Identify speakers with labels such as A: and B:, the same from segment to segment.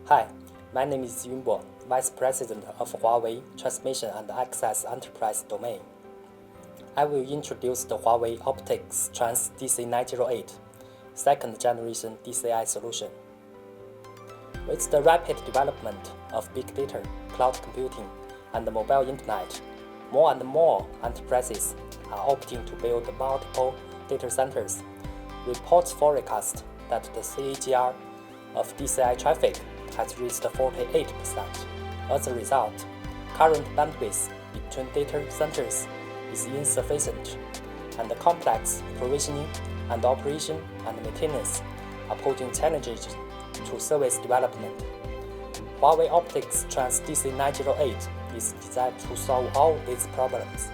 A: Hi, my name is Yunbo, Vice President of Huawei Transmission and Access Enterprise Domain. I will introduce the Huawei OptiXtrans DC908, second generation DCI solution. With the rapid development of big data, cloud computing, and the mobile internet, more and more enterprises are opting to build multiple data centers. Reports forecast that the CAGR of DCI traffic has reached 48%. As a result, current bandwidth between data centers is insufficient, and the complex provisioning and operation and maintenance are posing challenges to service development. Huawei OptiXtrans DC908 is designed to solve all these problems.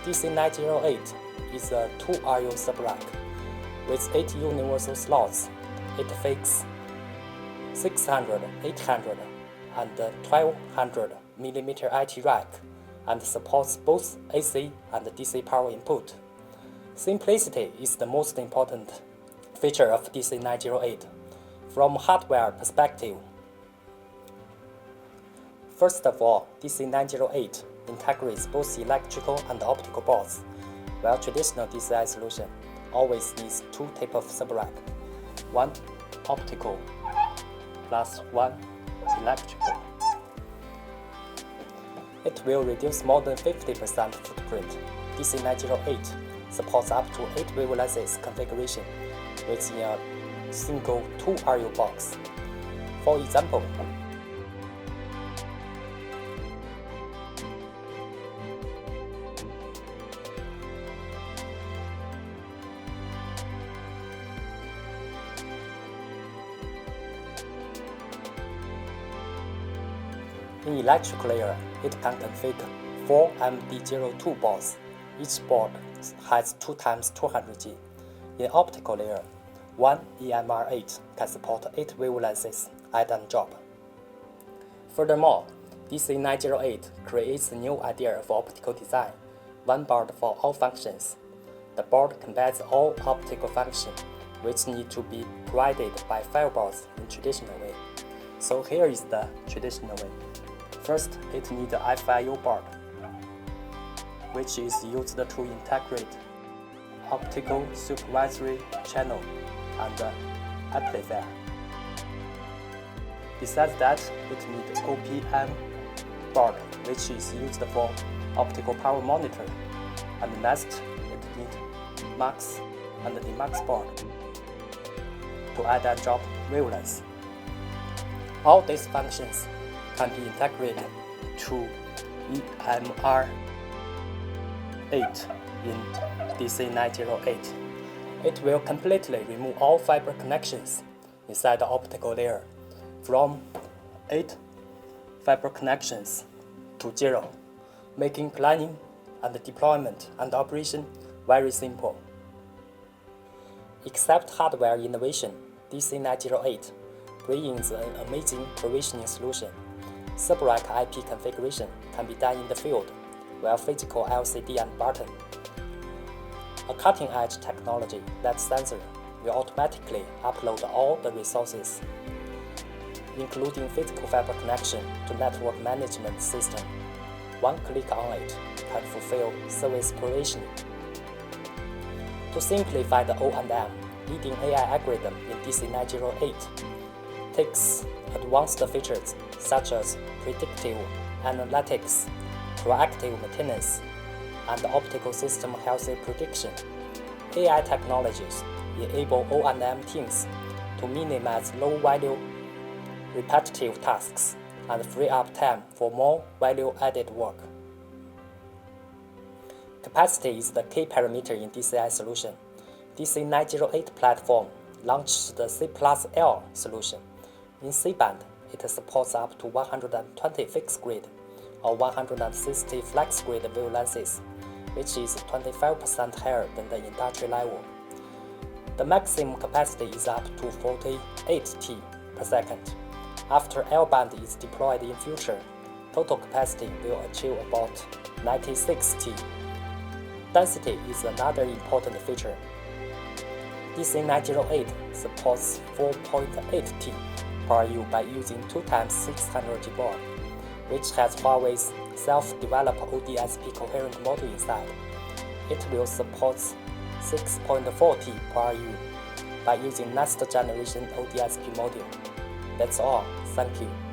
A: DC908 is a 2RU subrack with 8 universal slots. It fits 600, 800, and 1200 mm IT rack and supports both AC and DC power input. Simplicity is the most important feature of DC908 from hardware perspective. First of all, DC908 integrates both electrical and optical boards, while traditional DCI solution always needs two types of subrack, one optical plus one electrical. It will reduce more than 50% footprint. DC908 supports up to 8 wavelengths configuration within a single 2RU box. For example, in electrical layer, it can configure 4 MD02 boards. Each board has 2 times 200G. In optical layer, one EMR8 can support 8 wavelengths at a drop. Furthermore, DC908 creates a new idea of optical design, one board for all functions. The board combines all optical functions which need to be provided by firewalls in traditional way. So here is the traditional way. First, it needs a FIU board, which is used to integrate optical supervisory channel and amplifier. Besides that, it needs OPM board, which is used for optical power monitor. And next, it needs MUX and DMUX board to add and drop wavelengths. All these functions can be integrated to EMR8 in DC908. It will completely remove all fiber connections inside the optical layer from 8 fiber connections to 0, making planning and deployment and operation very simple. Except hardware innovation, DC908 brings an amazing provisioning solution. Subrack IP configuration can be done in the field, while physical LCD and button. A cutting-edge technology that sensor will automatically upload all the resources, including physical fiber connection to network management system. One click on it can fulfill service provisioning. To simplify the O&M, leading AI algorithm in DC908 takes advanced features such as predictive analytics, proactive maintenance, and optical system health prediction. AI technologies enable O&M teams to minimize low-value repetitive tasks and free up time for more value-added work. Capacity is the key parameter in DCI solution. DC908 platform launched the C+L solution. In C-band, it supports up to 120 fixed grid or 160 flex grid wavelengths, which is 25% higher than the industry level. The maximum capacity is up to 48 T per second. After L-band is deployed in future, total capacity will achieve about 96 T. Density is another important feature. DC908 supports 4.8 T per RU by using 2x600G board, which has Huawei's self-developed ODSP coherent module inside. It will support 6.4T per RU by using next generation ODSP module. That's all. Thank you.